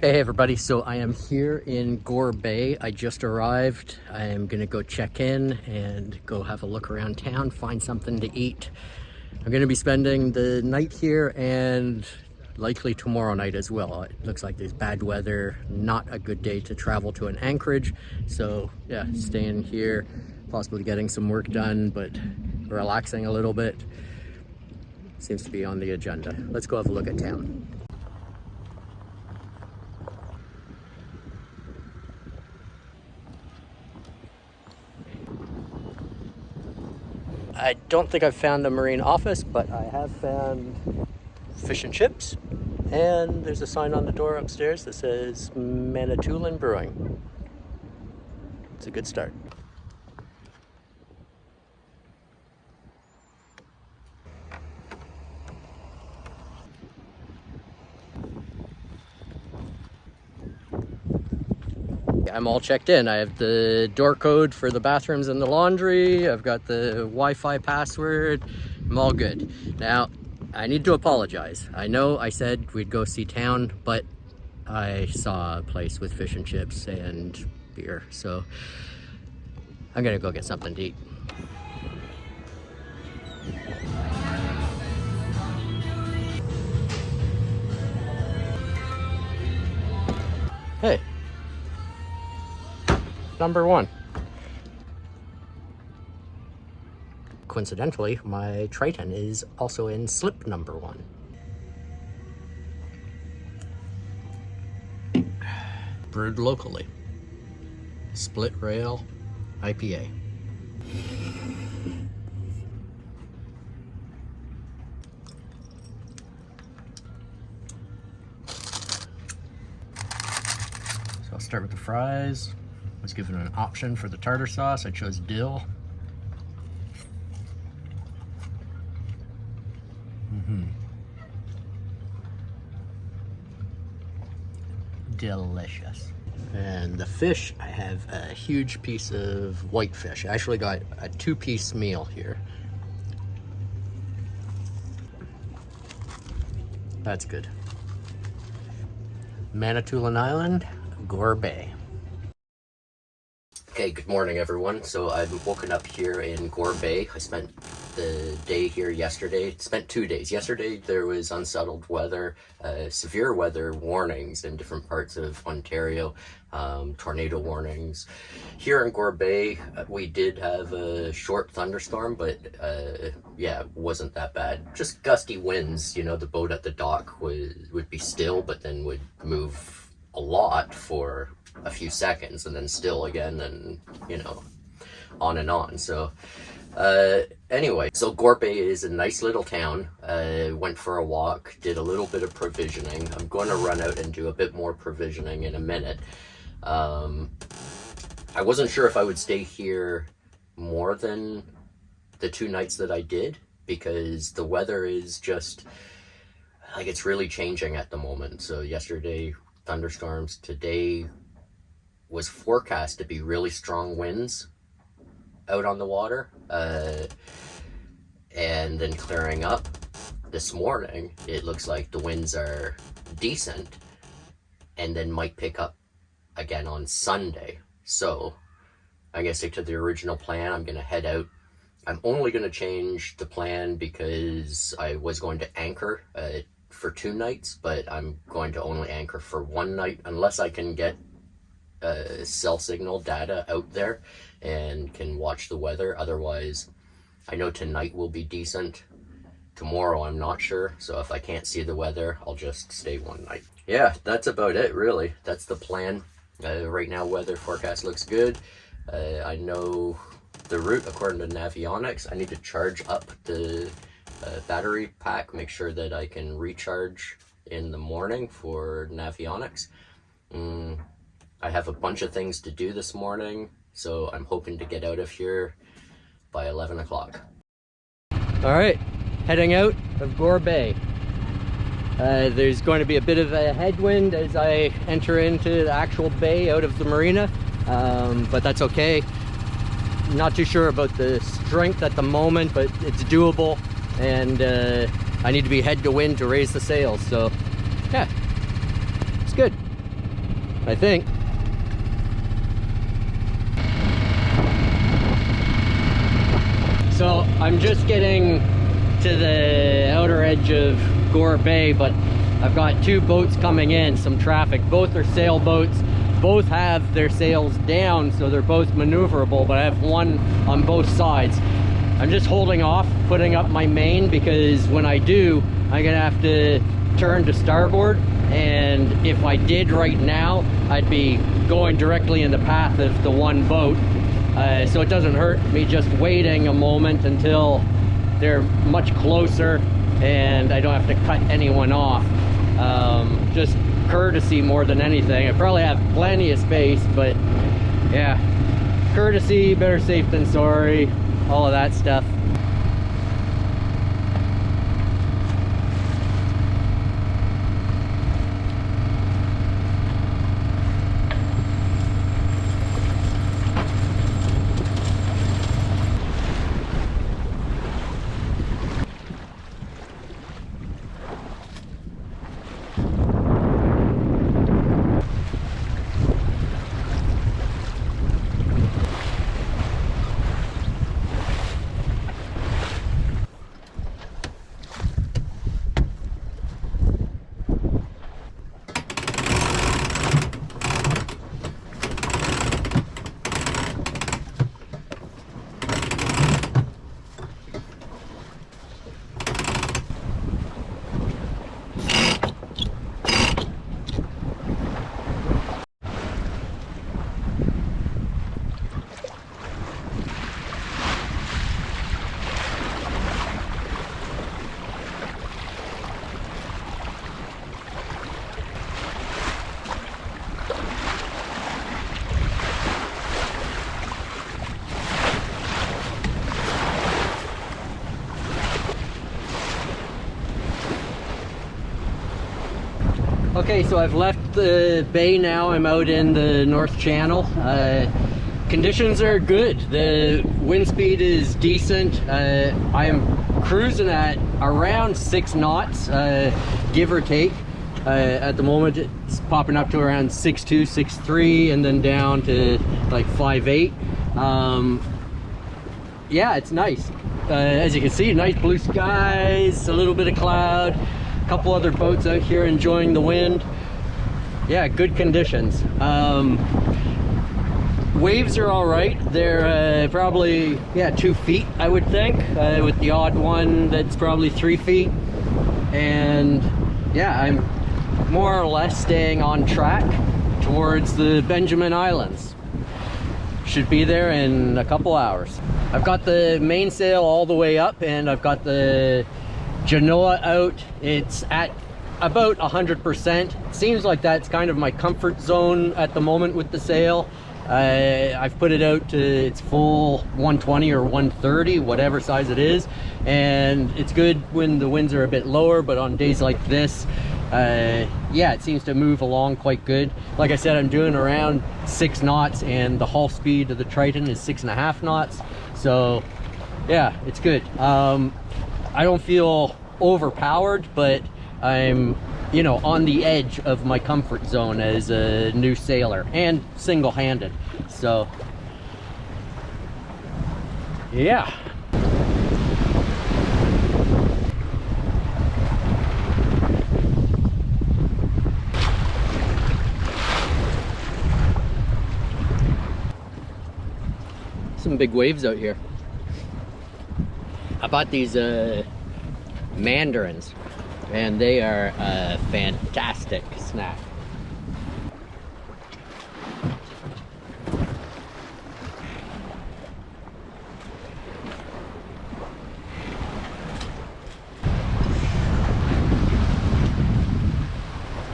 Hey everybody, so I am here in Gore Bay. I just arrived. I am gonna go check in and go have a look around town, find something to eat. I'm gonna be spending the night here and likely tomorrow night as well. It looks like there's bad weather, not a good day to travel to an Anchorage. So yeah, staying here, possibly getting some work done, but relaxing a little bit seems to be on the agenda. Let's go have a look at town. I don't think I've found the marine office, but I have found fish and chips. And there's a sign on the door upstairs that says Manitoulin Brewing. It's a good start. I'm all checked in. I have the door code for the bathrooms and the laundry. I've got the Wi-Fi password. I'm all good. Now, I need to apologize. I know I said we'd go see town, but I saw a place with fish and chips and beer. So I'm gonna go get something to eat. Hey. Number one. Coincidentally, my Triton is also in slip number 1. Brewed locally. Split rail IPA. So I'll start with the fries. I was given an option for the tartar sauce. I chose dill. Delicious. And the fish, I have a huge piece of whitefish. I actually got a 2-piece meal here. That's good. Manitoulin Island, Gore Bay. Okay, good morning everyone. So I've woken up here in Gore Bay. I spent the day here yesterday. Spent 2 days. Yesterday there was unsettled weather, severe weather warnings in different parts of Ontario, tornado warnings. Here in Gore Bay, we did have a short thunderstorm, but yeah, it wasn't that bad. Just gusty winds. You know, the boat at the dock would be still, but then would move a lot for a few seconds and then still again, and you know, on and on. So anyway, so Gore Bay is a nice little town. Went for a walk, did a little bit of provisioning. I'm going to run out and do a bit more provisioning in a minute. I wasn't sure if I would stay here more than the 2 nights that I did, because the weather is just like, it's really changing at the moment. So yesterday thunderstorms, today was forecast to be really strong winds out on the water, and then clearing up. This morning it looks like the winds are decent and then might pick up again on Sunday. So I'm gonna stick to the original plan. I'm gonna head out. I'm only gonna change the plan because I was going to anchor for 2 nights, but I'm going to only anchor for 1 night unless I can get cell signal data out there and can watch the weather. Otherwise, I know tonight will be decent. Tomorrow I'm not sure, so if I can't see the weather, I'll just stay 1 night. Yeah, that's about it really. That's the plan. Right now weather forecast looks good. I know the route according to navigational. I need to charge up the battery pack, make sure that I can recharge in the morning for navigational. I have a bunch of things to do this morning, so I'm hoping to get out of here by 11 o'clock. All right, heading out of Gore Bay. There's going to be a bit of a headwind as I enter into the actual bay out of the marina, but that's okay. Not too sure about the strength at the moment, but it's doable, and I need to be head to wind to raise the sails, so yeah, it's good. I think. So I'm just getting to the outer edge of Gore Bay, but I've got two boats coming in, some traffic. Both are sailboats. Both have their sails down, so they're both maneuverable, but I have one on both sides. I'm just holding off putting up my main, because when I do, I'm gonna have to turn to starboard, and if I did right now, I'd be going directly in the path of the one boat. So it doesn't hurt me just waiting a moment until they're much closer and I don't have to cut anyone off. Just courtesy more than anything. I probably have plenty of space, but yeah, courtesy, better safe than sorry, all of that stuff. Okay, so I've left the bay now. I'm out in the North Channel. Conditions are good. The wind speed is decent. I am cruising at around 6 knots, give or take. At the moment, it's popping up to around 6.2, 6.3, and then down to like 5.8. Yeah, it's nice. As you can see, nice blue skies, a little bit of cloud. A couple other boats out here enjoying the wind. Yeah, good conditions. Waves are all right. They're probably 2 feet, I would think, with the odd one that's probably 3 feet. And yeah, I'm more or less staying on track towards the Benjamin Islands. Should be there in a couple hours. I've got the mainsail all the way up, and I've got the Genoa out. It's at about 100%. Seems like that's kind of my comfort zone at the moment with the sail. I've put it out to its full 120 or 130, whatever size it is, and it's good when the winds are a bit lower, but on days like this, yeah, it seems to move along quite good. Like I said, I'm doing around 6 knots, and the hull speed of the Triton is 6.5 knots, so yeah, it's good. I don't feel overpowered, but I'm, you know, on the edge of my comfort zone as a new sailor and single-handed. So yeah. Some big waves out here. I bought these mandarins, and they are a fantastic snack.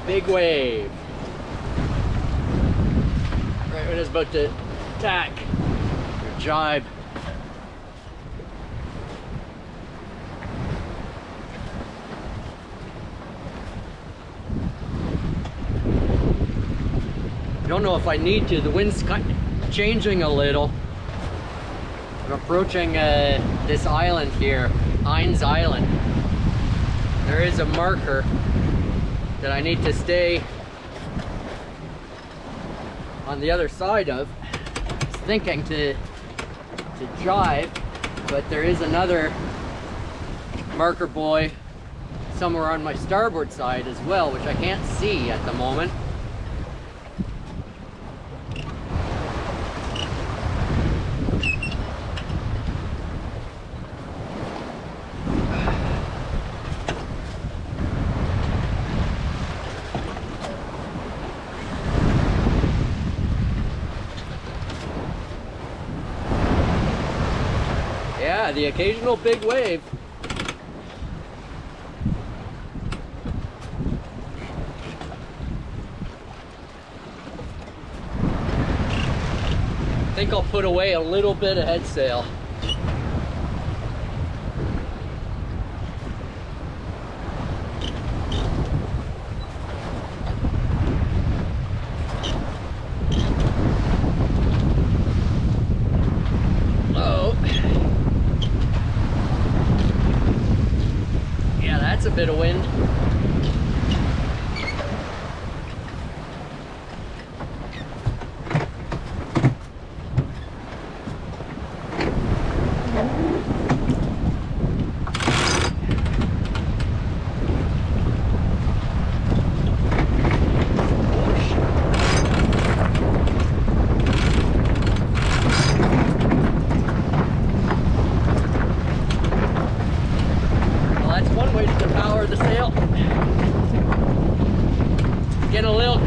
Big wave. Right when it's about to attack or jibe. I don't know if I need to. The wind's changing a little. I'm approaching this island here, Hines Island. There is a marker that I need to stay on the other side of. I was thinking to jive, but there is another marker buoy somewhere on my starboard side as well, which I can't see at the moment. Yeah, the occasional big wave. I think I'll put away a little bit of head sail. That's a bit of wind.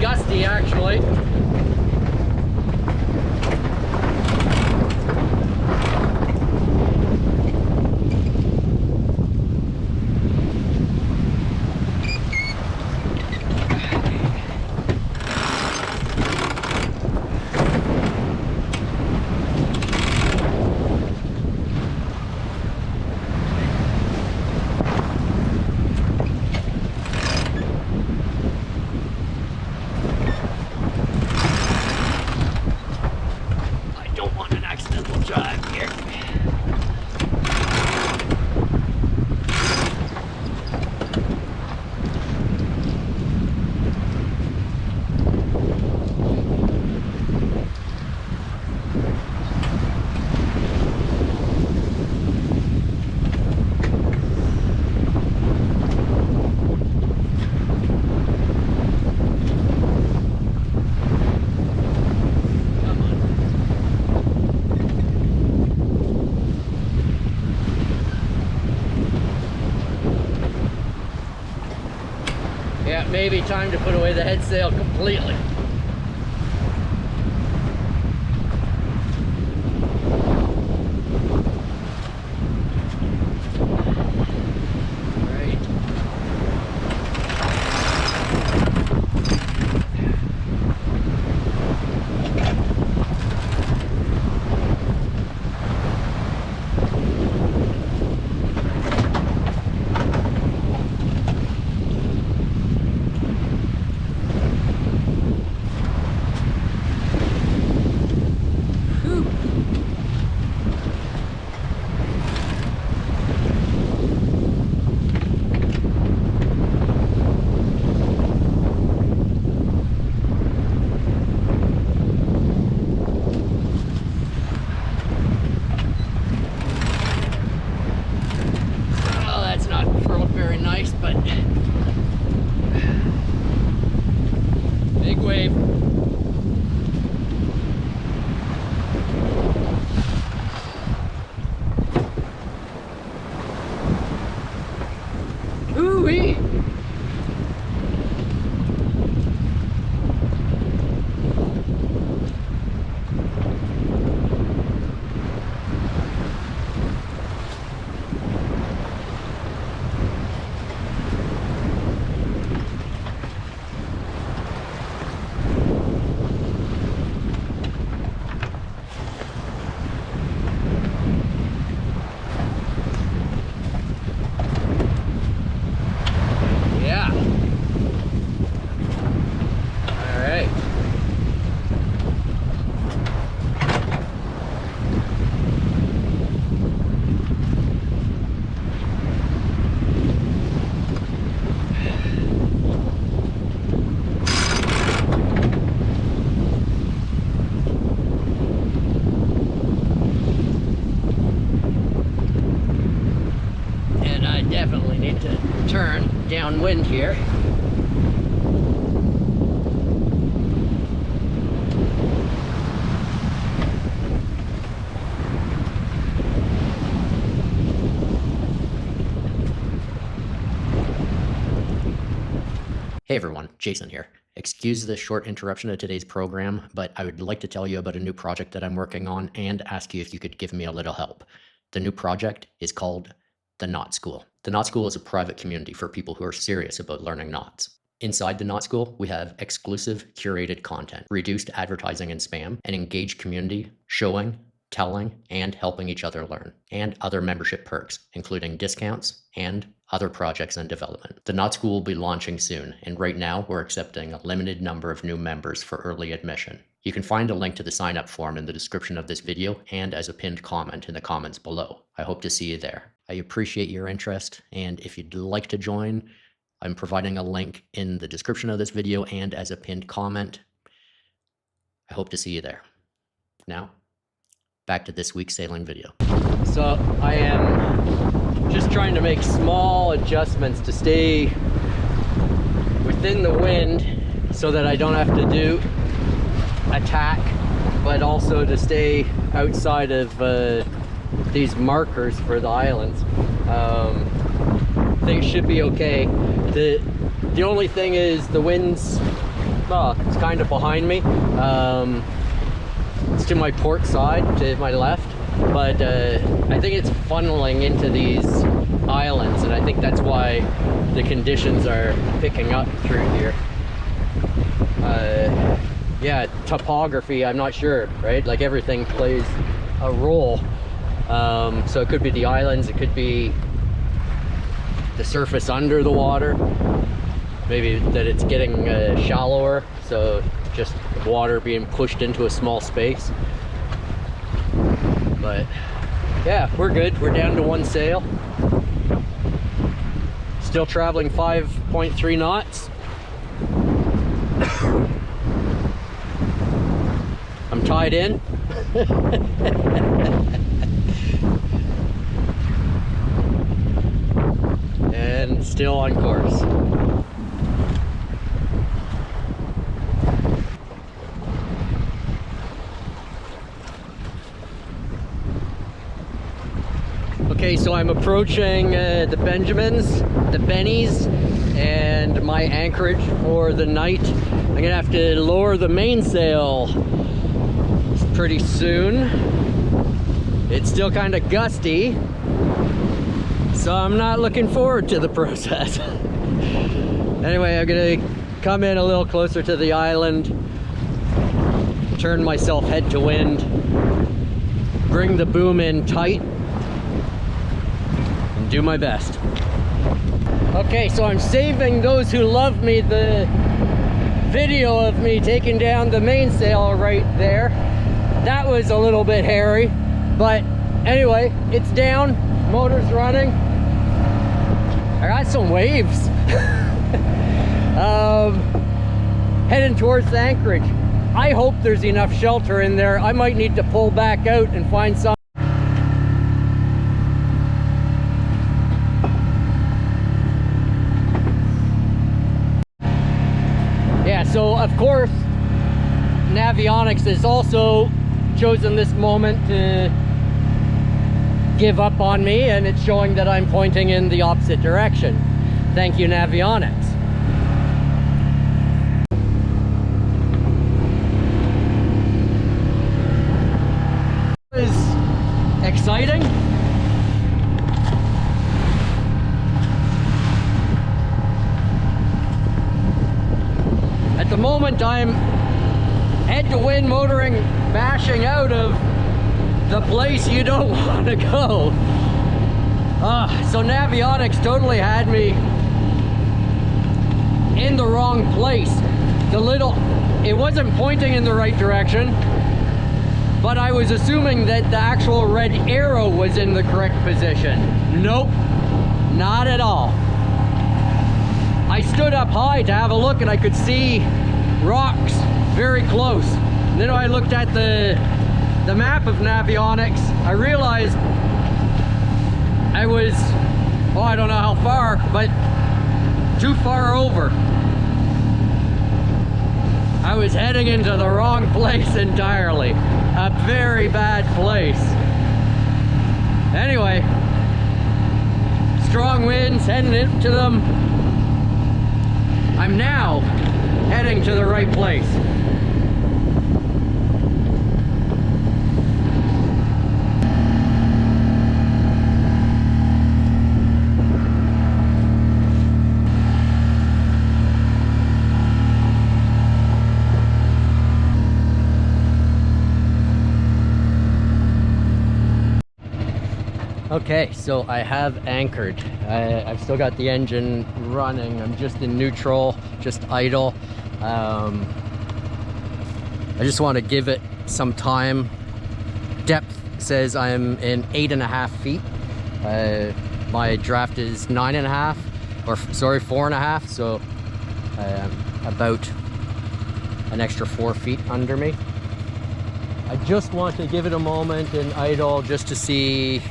Gusty actually. Yeah, maybe time to put away the head sail completely. Ooh-wee! Definitely need to turn downwind here. Hey everyone, Jason here. Excuse the short interruption to today's program, but I would like to tell you about a new project that I'm working on and ask you if you could give me a little help. The new project is called The Knot School. The Knot School is a private community for people who are serious about learning knots. Inside the Knot School, we have exclusive curated content, reduced advertising and spam, an engaged community showing, telling, and helping each other learn, and other membership perks, including discounts and other projects in development. The Knot School will be launching soon, and right now we're accepting a limited number of new members for early admission. You can find a link to the sign up form in the description of this video and as a pinned comment in the comments below. I hope to see you there. I appreciate your interest, and if you'd like to join, I'm providing a link in the description of this video and as a pinned comment. I hope to see you there. Now, back to this week's sailing video. So I am just trying to make small adjustments to stay within the wind so that I don't have to do attack, but also to stay outside of these markers for the islands. Things should be okay. The only thing is the wind's, it's kind of behind me. It's to my port side, to my left, but I think it's funneling into these islands, and I think that's why the conditions are picking up through here. Yeah, topography, I'm not sure, right? Like everything plays a role. So it could be the islands, it could be the surface under the water, maybe that it's getting shallower, so just water being pushed into a small space. But yeah, we're good. We're down to one sail. Still traveling 5.3 knots. I'm tied in. And still on course. Okay, so I'm approaching the Benjamins, the Bennies, and my Anchorage for the night. I'm gonna have to lower the mainsail pretty soon. It's still kind of gusty, so I'm not looking forward to the process. Anyway, I'm gonna come in a little closer to the island, turn myself head to wind, bring the boom in tight, and do my best. Okay, so I'm saving those who love me the video of me taking down the mainsail right there. That was a little bit hairy, but anyway, it's down, motor's running. I got some waves. Heading towards Anchorage. I hope there's enough shelter in there. I might need to pull back out and find some. Yeah, so of course, Navionics has also chosen this moment to give up on me, and it's showing that I'm pointing in the opposite direction. Thank you, Navionics. It was exciting. At the moment, I'm head to wind motoring, bashing out of the place you don't want to go. So Navionics totally had me in the wrong place. It wasn't pointing in the right direction, but I was assuming that the actual red arrow was in the correct position. Nope, not at all. I stood up high to have a look, and I could see rocks very close. And then when I looked at the map of Navionics, I realized I was Oh, I don't know how far, but too far over. I was heading into the wrong place entirely. A very bad place. Anyway, strong winds, heading into them. I'm now heading to the right place. Okay, so I have anchored. I've still got the engine running. I'm just in neutral, just idle. I just want to give it some time. Depth says I'm in 8.5 feet. My draft is 9.5, or sorry, 4.5. So about an extra 4 feet under me. I just want to give it a moment and idle just to see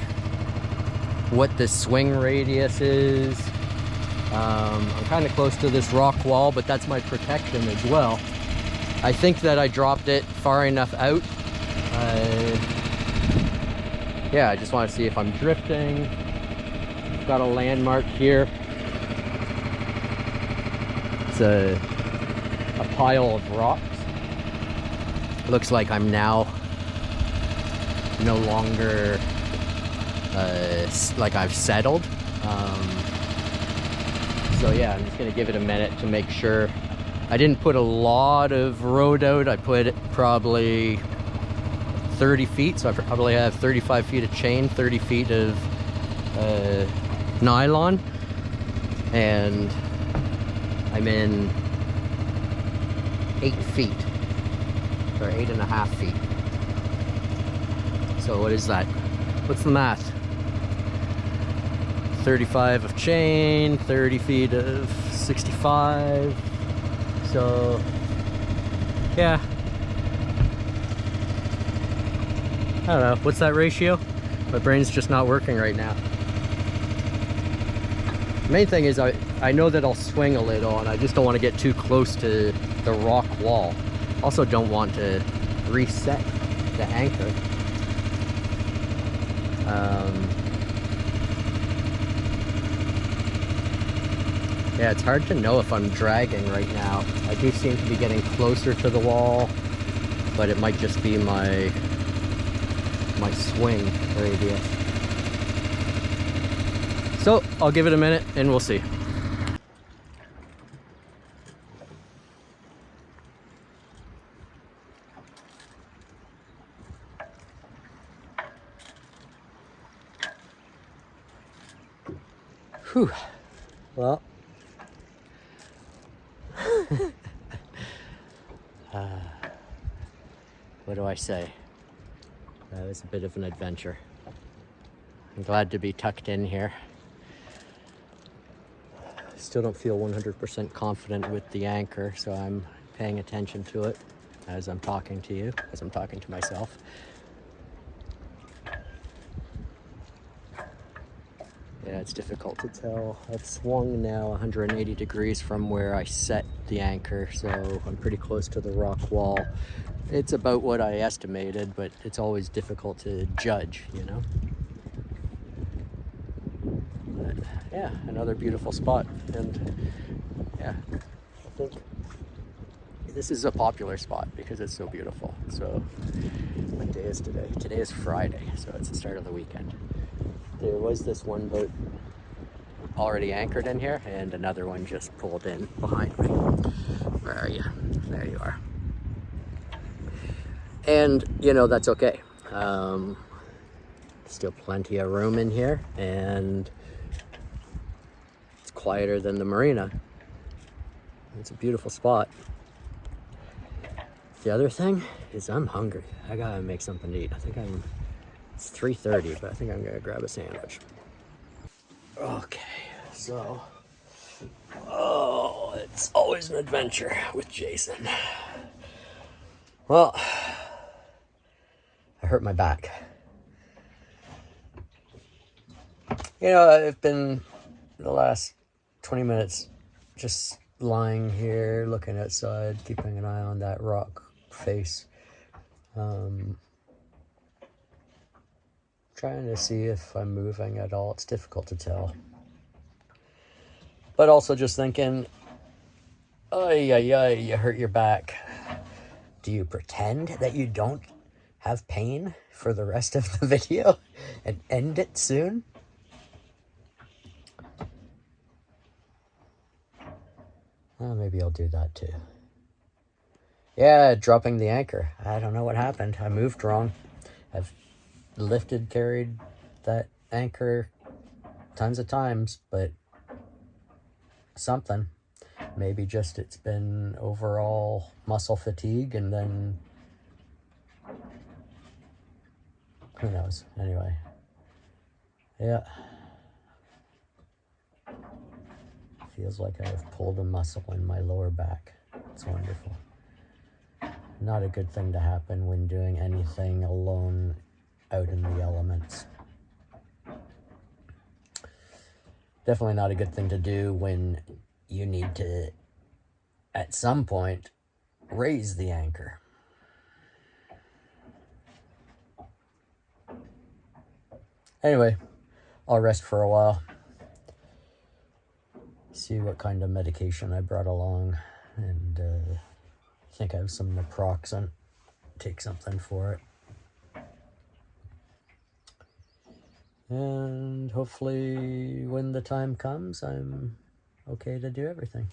what the swing radius is. I'm kind of close to this rock wall, but that's my protection as well. I think that I dropped it far enough out. Yeah, I just want to see if I'm drifting. Got a landmark here. It's a pile of rocks. Looks like I'm now no longer like I've settled. So yeah, I'm just gonna give it a minute to make sure. I didn't put a lot of road out. I put probably 30 feet, so I probably have 35 feet of chain, 30 feet of nylon, and I'm in 8 feet, or 8.5 feet. So what is that? What's the math? 35 of chain, 30 feet of 65. So yeah, I don't know. What's that ratio? My brain's just not working right now. The main thing is I know that I'll swing a little, and I just don't want to get too close to the rock wall. Also don't want to reset the anchor. Yeah, it's hard to know if I'm dragging right now. I do seem to be getting closer to the wall, but it might just be my swing radius. So I'll give it a minute and we'll see. Whew. Well, what do I say? That was a bit of an adventure. I'm glad to be tucked in here. Still don't feel 100% confident with the anchor, so I'm paying attention to it as I'm talking to you, as I'm talking to myself. Yeah, it's difficult to tell. I've swung now 180 degrees from where I set the anchor, so I'm pretty close to the rock wall. It's about what I estimated, but it's always difficult to judge, you know? But yeah, another beautiful spot. And yeah, I think this is a popular spot because it's so beautiful. So what day is today? Today is Friday, so it's the start of the weekend. There was this one boat already anchored in here, and another one just pulled in behind me. Where are you? There you are. And, you know, that's okay. Still plenty of room in here, and it's quieter than the marina. It's a beautiful spot. The other thing is I'm hungry. I gotta make something to eat. It's 3:30, but I think I'm gonna grab a sandwich. Okay, so, it's always an adventure with Jason. Well, I hurt my back. You know, I've been the last 20 minutes just lying here, looking outside, keeping an eye on that rock face. Trying to see if I'm moving at all. It's difficult to tell. But also just thinking, you hurt your back. Do you pretend that you don't have pain for the rest of the video and end it soon? Well, maybe I'll do that too. Yeah, dropping the anchor. I don't know what happened. I moved wrong. I've lifted, carried that anchor tons of times, but something. Maybe just it's been overall muscle fatigue, and then who knows. Anyway, yeah. Feels like I've pulled a muscle in my lower back. It's wonderful. Not a good thing to happen when doing anything alone out in the elements. Definitely not a good thing to do when you need to, at some point, raise the anchor. Anyway, I'll rest for a while. See what kind of medication I brought along, and I think I have some naproxen. Take something for it. And hopefully when the time comes, I'm okay to do everything.